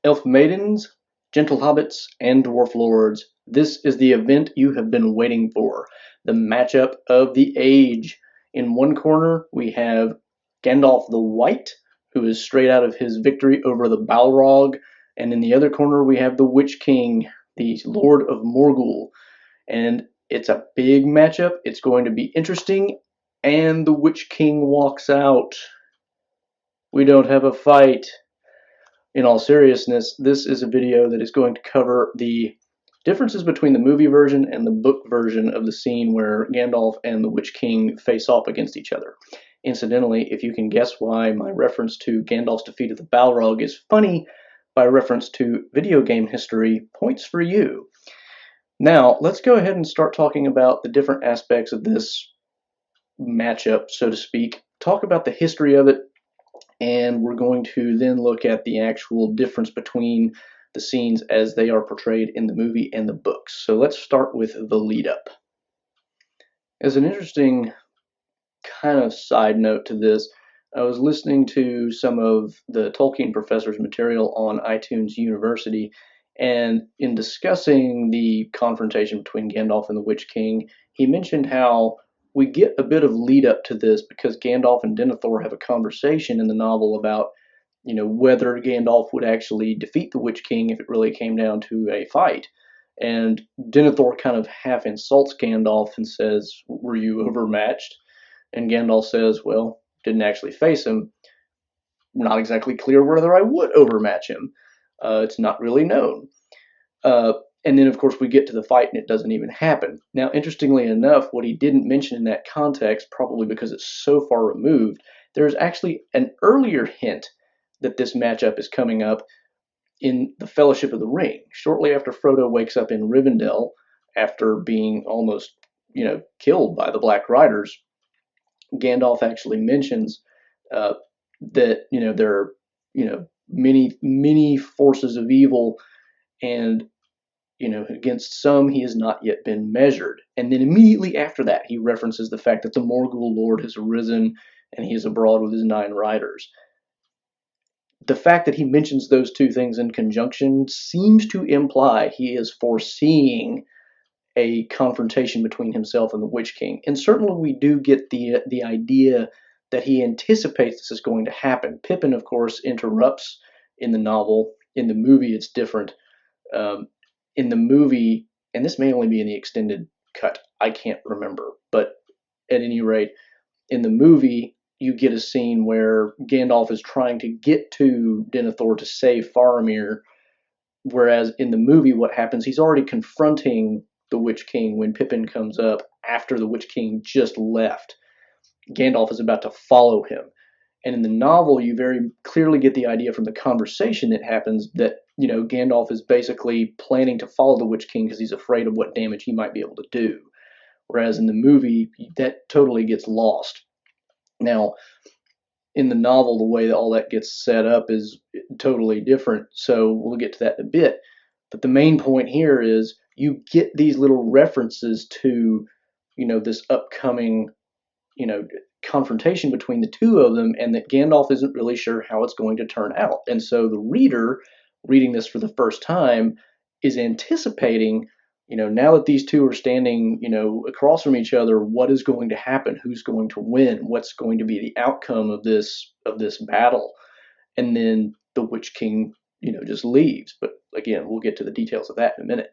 Elf maidens, gentle hobbits, and dwarf lords, this is the event you have been waiting for. The matchup of the age. In one corner, we have Gandalf the White, who is straight out of his victory over the Balrog, and in the other corner, we have the Witch King, the Lord of Morgul. And it's a big matchup. It's going to be interesting, and the Witch King walks out. We don't have a fight. In all seriousness, this is a video that is going to cover the differences between the movie version and the book version of the scene where Gandalf and the Witch King face off against each other. Incidentally, if you can guess why my reference to Gandalf's defeat of the Balrog is funny by reference to video game history, points for you. Now, let's go ahead and start talking about the different aspects of this matchup, so to speak. Talk about the history of it, and we're going to then look at the actual difference between the scenes as they are portrayed in the movie and the books. So let's start with the lead up. As an interesting kind of side note to this, I was listening to some of the Tolkien professor's material on iTunes University, and in discussing the confrontation between Gandalf and the Witch King, he mentioned how we get a bit of lead up to this because Gandalf and Denethor have a conversation in the novel about, whether Gandalf would actually defeat the Witch King if it really came down to a fight. And Denethor kind of half insults Gandalf and says, "Were you overmatched?" And Gandalf says, "Well, didn't actually face him. Not exactly clear whether I would overmatch him. It's not really known." And then, of course, we get to the fight and it doesn't even happen. Now, interestingly enough, what he didn't mention in that context, probably because it's so far removed, there's actually an earlier hint that this matchup is coming up in the Fellowship of the Ring. Shortly after Frodo wakes up in Rivendell, after being almost, killed by the Black Riders, Gandalf actually mentions that, there are, many forces of evil, and against some he has not yet been measured. And then immediately after that, he references the fact that the Morgul Lord has arisen and he is abroad with his 9 riders. The fact that he mentions those two things in conjunction seems to imply he is foreseeing a confrontation between himself and the Witch King. And certainly we do get the idea that he anticipates this is going to happen. Pippin, of course, interrupts in the novel. In the movie, it's different. In the movie, and this may only be in the extended cut, I can't remember, but at any rate, in the movie, you get a scene where Gandalf is trying to get to Denethor to save Faramir, whereas in the movie, what happens, he's already confronting the Witch King when Pippin comes up after the Witch King just left. Gandalf is about to follow him. And in the novel, you very clearly get the idea from the conversation that happens that, Gandalf is basically planning to follow the Witch King because he's afraid of what damage he might be able to do. Whereas in the movie, that totally gets lost. Now, in the novel, the way that all that gets set up is totally different, so we'll get to that in a bit. But the main point here is you get these little references to, this upcoming, confrontation between the two of them, and that Gandalf isn't really sure how it's going to turn out. And so the reader reading this for the first time is anticipating, now that these two are standing, across from each other, what is going to happen? Who's going to win? What's going to be the outcome of this battle? And then the Witch King, just leaves. But again, we'll get to the details of that in a minute.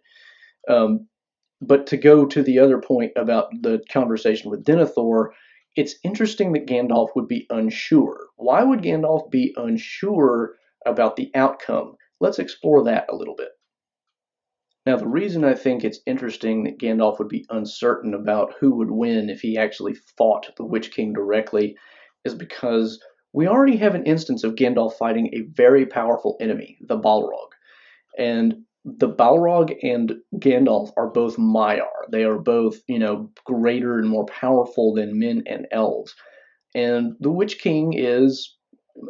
But to go to the other point about the conversation with Denethor, it's interesting that Gandalf would be unsure. Why would Gandalf be unsure about the outcome? Let's explore that a little bit. Now, the reason I think it's interesting that Gandalf would be uncertain about who would win if he actually fought the Witch King directly is because we already have an instance of Gandalf fighting a very powerful enemy, the Balrog. And the Balrog and Gandalf are both Maiar. They are both, greater and more powerful than men and elves. And the Witch King is,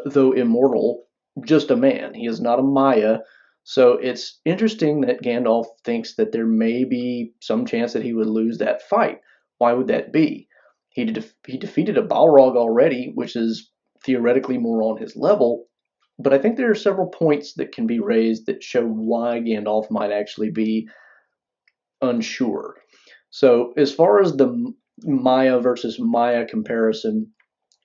though immortal, just a man. He is not a Maya. So it's interesting that Gandalf thinks that there may be some chance that he would lose that fight. Why would that be? He defeated a Balrog already, which is theoretically more on his level, But I think there are several points that can be raised that show why Gandalf might actually be unsure. So, as far as the Maya versus Maya comparison,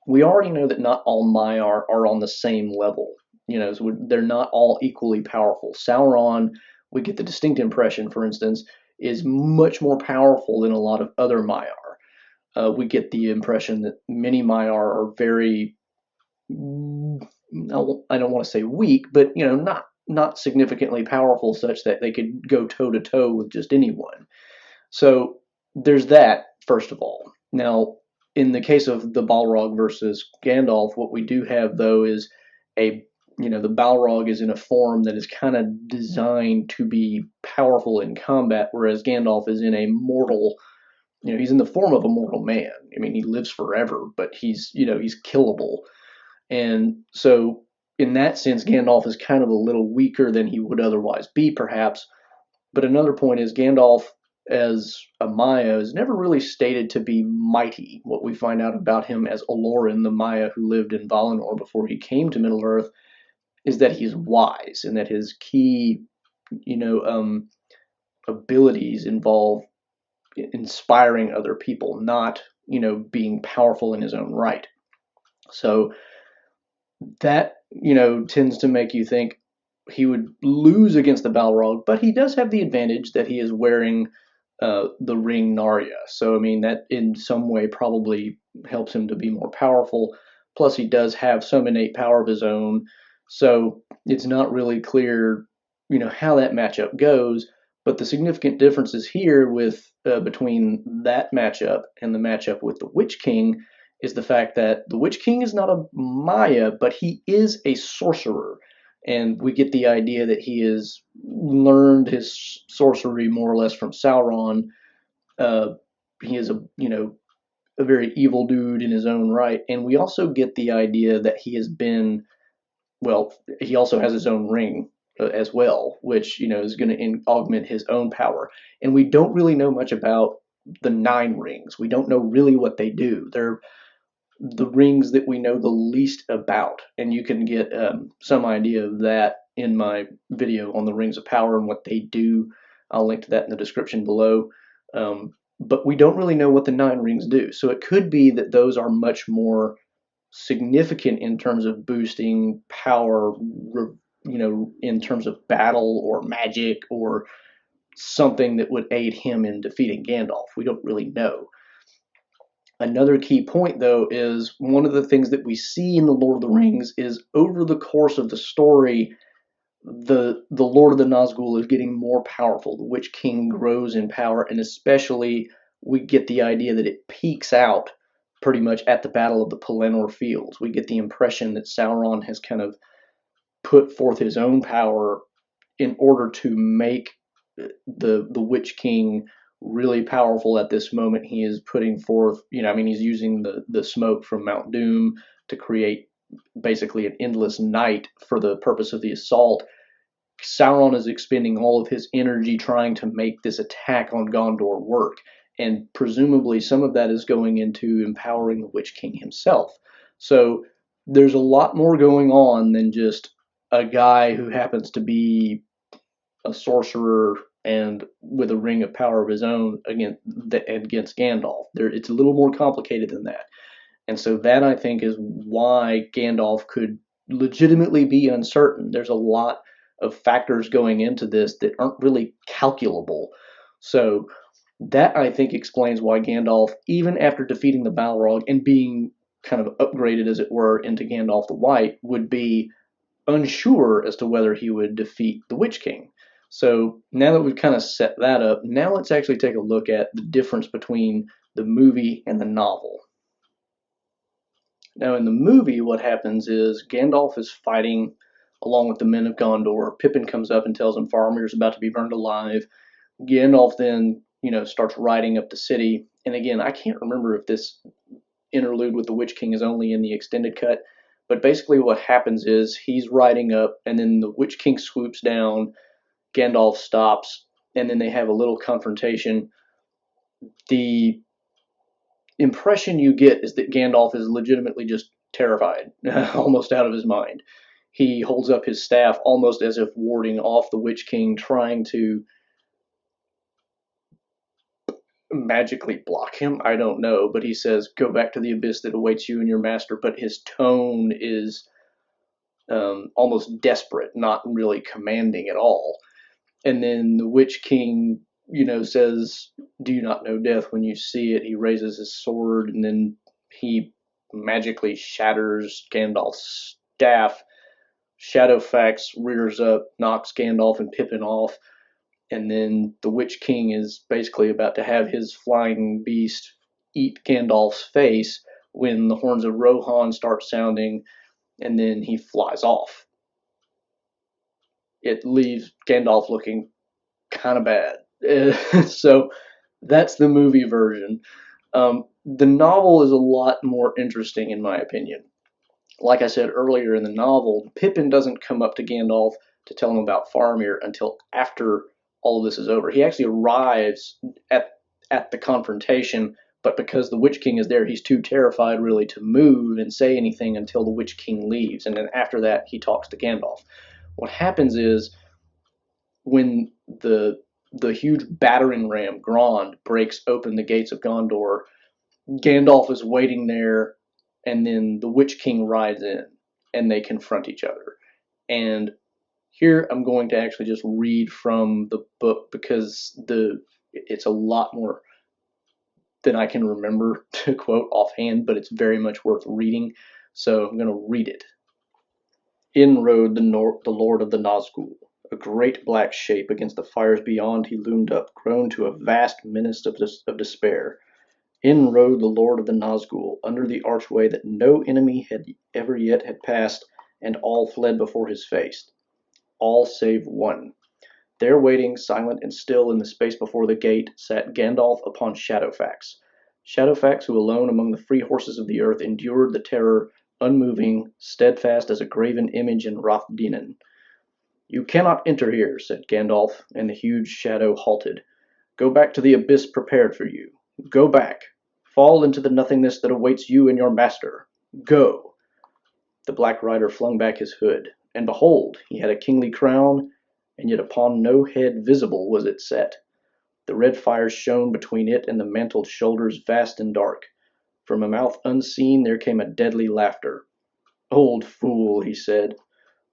we already know that not all Maya are on the same level. So they're not all equally powerful. Sauron, we get the distinct impression, for instance, is much more powerful than a lot of other Maiar. We get the impression that many Maiar are very, I don't want to say weak, but not significantly powerful, such that they could go toe to toe with just anyone. So there's that, first of all. Now, in the case of the Balrog versus Gandalf, what we do have though is the Balrog is in a form that is kind of designed to be powerful in combat, whereas Gandalf is in a mortal, he's in the form of a mortal man. I mean, he lives forever, but he's killable. And so in that sense, Gandalf is kind of a little weaker than he would otherwise be, perhaps. But another point is Gandalf, as a Maya, is never really stated to be mighty. What we find out about him as Olorin, the Maya who lived in Valinor before he came to Middle Earth, is that he's wise and that his key, abilities involve inspiring other people, not being powerful in his own right. So that tends to make you think he would lose against the Balrog, but he does have the advantage that he is wearing the ring Narya. So I mean that in some way probably helps him to be more powerful. Plus he does have some innate power of his own. So it's not really clear, how that matchup goes. But the significant differences here with between that matchup and the matchup with the Witch King is the fact that the Witch King is not a Maya, but he is a sorcerer. And we get the idea that he has learned his sorcery more or less from Sauron. Uh, he is a very evil dude in his own right, and we also get the idea that he has been, well, he also has his own ring as well, which is going to augment his own power. And we don't really know much about the nine rings. We don't know really what they do. They're the rings that we know the least about, and you can get some idea of that in my video on the rings of power and what they do. I'll link to that in the description below. But we don't really know what the nine rings do, so it could be that those are much more significant in terms of boosting power, in terms of battle or magic or something that would aid him in defeating Gandalf. We don't really know. Another key point, though, is one of the things that we see in the Lord of the Rings is over the course of the story, the Lord of the Nazgul is getting more powerful. The Witch King grows in power, and especially we get the idea that it peaks out pretty much at the Battle of the Pelennor Fields. We get the impression that Sauron has kind of put forth his own power in order to make the Witch King really powerful at this moment. He is putting forth, he's using the smoke from Mount Doom to create basically an endless night for the purpose of the assault. Sauron is expending all of his energy trying to make this attack on Gondor work, and presumably some of that is going into empowering the Witch King himself. So there's a lot more going on than just a guy who happens to be a sorcerer and with a ring of power of his own against Gandalf. It's a little more complicated than that. And so that, I think, is why Gandalf could legitimately be uncertain. There's a lot of factors going into this that aren't really calculable. So that, I think, explains why Gandalf, even after defeating the Balrog and being kind of upgraded, as it were, into Gandalf the White, would be unsure as to whether he would defeat the Witch King. So now that we've kind of set that up, now let's actually take a look at the difference between the movie and the novel. Now in the movie, what happens is Gandalf is fighting along with the men of Gondor. Pippin comes up and tells him Faramir's about to be burned alive. Gandalf then, starts riding up the city. And again, I can't remember if this interlude with the Witch King is only in the extended cut, but basically what happens is he's riding up, and then the Witch King swoops down, Gandalf stops, and then they have a little confrontation. The impression you get is that Gandalf is legitimately just terrified, almost out of his mind. he holds up his staff almost as if warding off the Witch King, trying to magically block him. I don't know, but he says, "Go back to the abyss that awaits you and your master." But his tone is almost desperate, not really commanding at all. And then the Witch King, says, "Do you not know death when you see it?" He raises his sword, and then he magically shatters Gandalf's staff. Shadowfax rears up, knocks Gandalf and Pippin off, and then the Witch King is basically about to have his flying beast eat Gandalf's face when the horns of Rohan start sounding, and then he flies off. It leaves Gandalf looking kind of bad. So that's the movie version. The novel is a lot more interesting, in my opinion. Like I said earlier in the novel, Pippin doesn't come up to Gandalf to tell him about Faramir until after all of this is over. He actually arrives at the confrontation, but because the Witch King is there, he's too terrified really to move and say anything until the Witch King leaves. And then after that, he talks to Gandalf. What happens is when the huge battering ram Grond breaks open the gates of Gondor, Gandalf is waiting there, and then the Witch King rides in, and they confront each other. And here I'm going to actually just read from the book because it's a lot more than I can remember to quote offhand, but it's very much worth reading. So I'm going to read it. In rode the Lord of the Nazgul. A great black shape against the fires beyond he loomed up, grown to a vast menace of despair. In rode the Lord of the Nazgul, under the archway that no enemy had ever yet had passed, and all fled before his face. All save one. There waiting, silent and still in the space before the gate, sat Gandalf upon Shadowfax. Shadowfax, who alone among the free horses of the earth endured the terror, unmoving, steadfast as a graven image in Roth Dinan. "You cannot enter here," said Gandalf, and the huge shadow halted. "Go back to the abyss prepared for you. Go back. Fall into the nothingness that awaits you and your master. Go." The Black Rider flung back his hood, and behold, he had a kingly crown, and yet upon no head visible was it set. The red fires shone between it and the mantled shoulders, vast and dark. From a mouth unseen there came a deadly laughter. "Old fool," he said,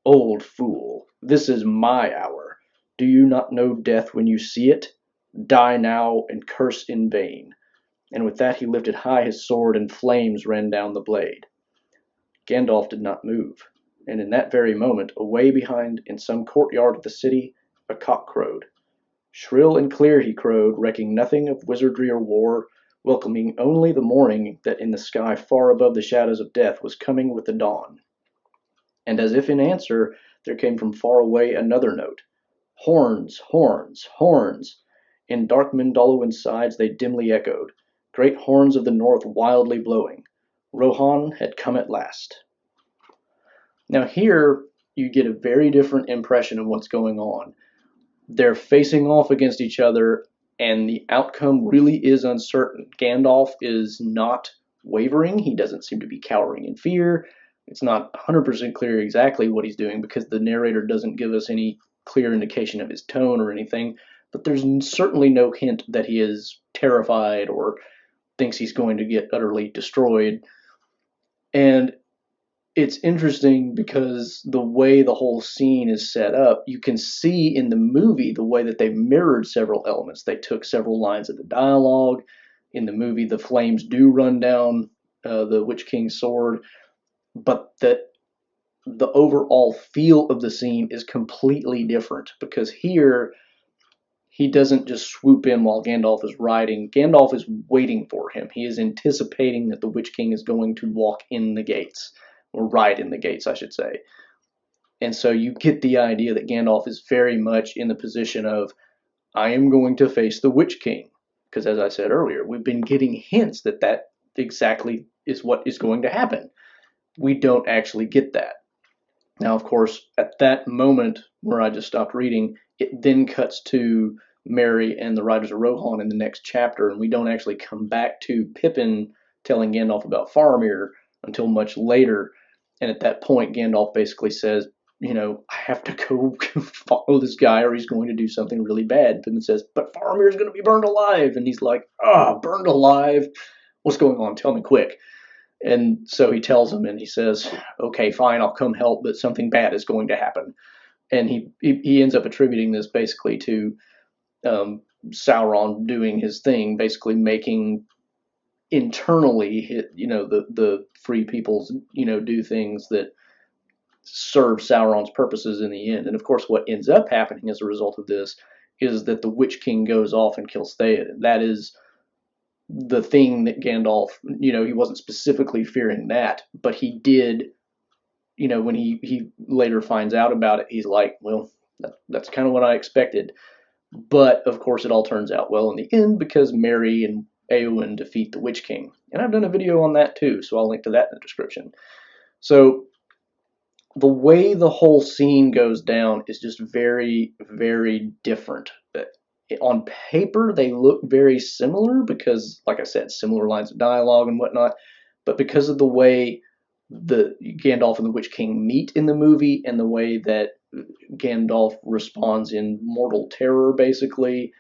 "old fool, this is my hour. Do you not know death when you see it? Die now and curse in vain." And with that he lifted high his sword, and flames ran down the blade. Gandalf did not move, and in that very moment, away behind in some courtyard of the city, a cock crowed. Shrill and clear he crowed, recking nothing of wizardry or war, welcoming only the morning that in the sky far above the shadows of death was coming with the dawn. And as if in answer, there came from far away another note. Horns, horns, horns! In dark Mindolluin's sides they dimly echoed, great horns of the north wildly blowing. Rohan had come at last. Now here you get a very different impression of what's going on. They're facing off against each other, and the outcome really is uncertain. Gandalf is not wavering. He doesn't seem to be cowering in fear. It's not 100% clear exactly what he's doing because the narrator doesn't give us any clear indication of his tone or anything, but there's certainly no hint that he is terrified or thinks he's going to get utterly destroyed. And it's interesting because the way the whole scene is set up, you can see in the movie the way that they mirrored several elements. They took several lines of the dialogue. In the movie, the flames do run down the Witch King's sword, but that the overall feel of the scene is completely different because here he doesn't just swoop in while Gandalf is riding. Gandalf is waiting for him. He is anticipating that the Witch King is going to walk in the gates, or ride in the gates, I should say. And so you get the idea that Gandalf is very much in the position of, I am going to face the Witch King. Because as I said earlier, we've been getting hints that that exactly is what is going to happen. We don't actually get that. Now, of course, at that moment where I just stopped reading, it then cuts to Merry and the Riders of Rohan in the next chapter, and we don't actually come back to Pippin telling Gandalf about Faramir until much later. And at that point, Gandalf basically says, you know, I have to go follow this guy or he's going to do something really bad. Pippin says, but Faramir's going to be burned alive. And he's like, burned alive? What's going on? Tell me quick. And so he tells him and he says, okay, fine, I'll come help, but something bad is going to happen. And he ends up attributing this basically to Sauron doing his thing, basically making internally, you know, the free peoples, you know, do things that serve Sauron's purposes in the end. And of course, what ends up happening as a result of this is that the Witch King goes off and kills Theoden. That is the thing that Gandalf, you know, he wasn't specifically fearing that, but he did, you know, when he later finds out about it, he's like, well, that's kind of what I expected. But of course, it all turns out well in the end because Merry and Éowyn defeat the Witch King. And I've done a video on that too, so I'll link to that in the description. So the way the whole scene goes down is just very, very different. On paper, they look very similar because, like I said, similar lines of dialogue and whatnot. But because of the way the Gandalf and the Witch King meet in the movie and the way that Gandalf responds in mortal terror, basically,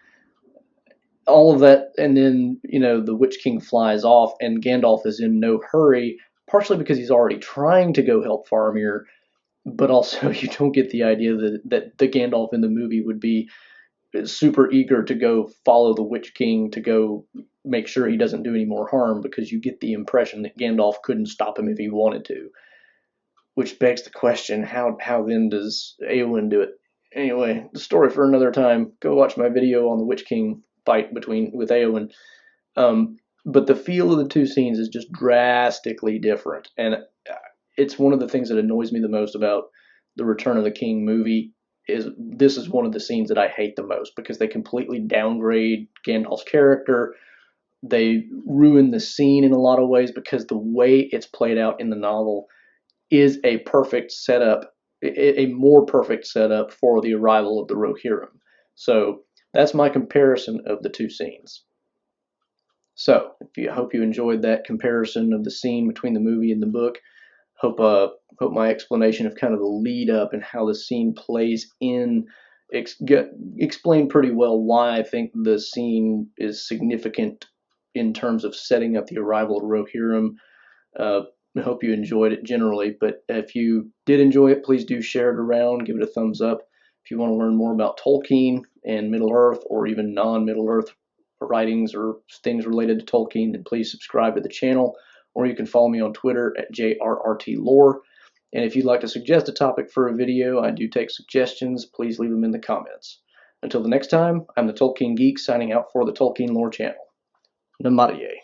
all of that, and then, you know, the Witch King flies off and Gandalf is in no hurry, partially because he's already trying to go help Faramir, but also you don't get the idea that the Gandalf in the movie would be super eager to go follow the Witch King to go make sure he doesn't do any more harm, because you get the impression that Gandalf couldn't stop him if he wanted to. Which begs the question, how then does Éowyn do it? Anyway, the story for another time. Go watch my video on the Witch King fight with Éowyn. But the feel of the two scenes is just drastically different, and it's one of the things that annoys me the most about the Return of the King movie. This is one of the scenes that I hate the most because they completely downgrade Gandalf's character. They ruin the scene in a lot of ways because the way it's played out in the novel is a perfect setup, a more perfect setup for the arrival of the Rohirrim. So that's my comparison of the two scenes. So I hope you enjoyed that comparison of the scene between the movie and the book. Hope my explanation of kind of the lead up and how the scene plays in explained pretty well why I think the scene is significant in terms of setting up the arrival of Rohirrim. I hope you enjoyed it generally, but if you did enjoy it, please do share it around, give it a thumbs up. If you want to learn more about Tolkien and Middle-earth or even non-Middle-earth writings or things related to Tolkien, then please subscribe to the channel, or you can follow me on Twitter at JRRTlore. And if you'd like to suggest a topic for a video, I do take suggestions. Please leave them in the comments. Until the next time, I'm the Tolkien Geek signing out for the Tolkien Lore channel. Namarie.